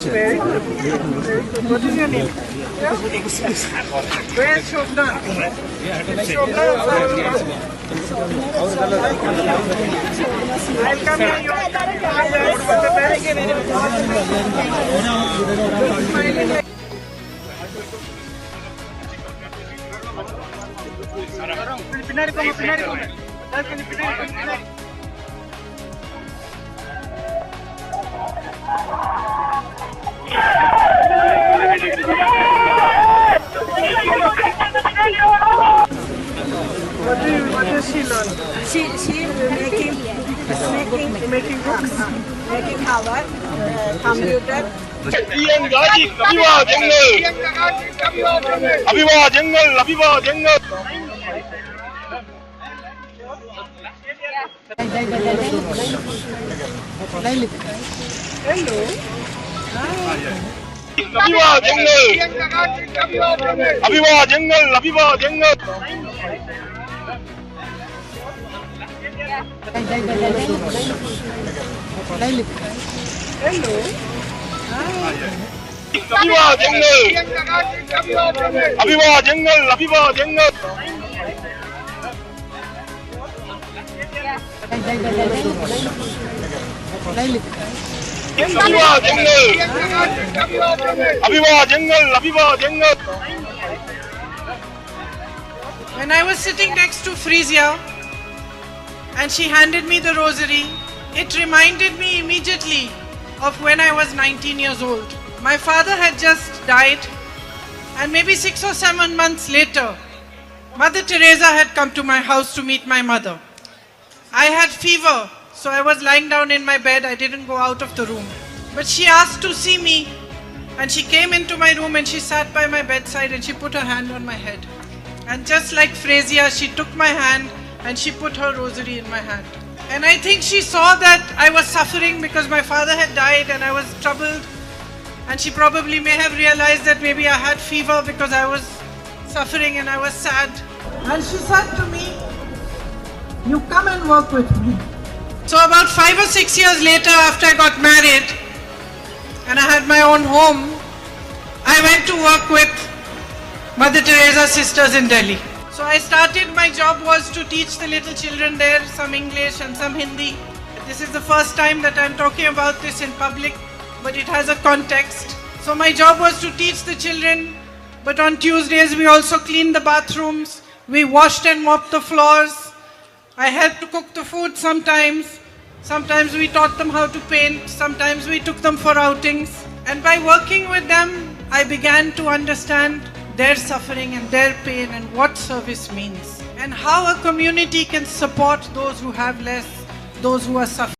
Very good. Very good. What is your name? Where is Shobna? Shobna. I'll come here. You put the barricade in. Pinari come. Pinari. What does she learn? She making books, making cover, computer. Priyanka ji अभिवादन Hello. अभिवादन Hello. अभिवादन When I was sitting next to Frisia and she handed me the rosary, it reminded me immediately of when I was 19 years old. My father had just died, and maybe 6 or 7 months later, Mother Teresa had come to my house to meet my mother. I had fever, so I was lying down in my bed. I didn't go out of the room. But she asked to see me, and she came into my room and she sat by my bedside and she put her hand on my head. And just like Frisia, she took my hand and she put her rosary in my hand. And I think she saw that I was suffering because my father had died and I was troubled. And she probably may have realized that maybe I had fever because I was suffering and I was sad. And she said to me, "You come and work with me." So about 5 or 6 years later, after I got married and I had my own home, I went to work with Mother Teresa's sisters in Delhi. So I started, my job was to teach the little children there some English and some Hindi. This is the first time that I'm talking about this in public, but it has a context. So my job was to teach the children, but on Tuesdays we also cleaned the bathrooms, we washed and mopped the floors. I helped to cook the food sometimes. Sometimes we taught them how to paint. Sometimes we took them for outings. And by working with them, I began to understand their suffering and their pain and what service means. And how a community can support those who have less, those who are suffering.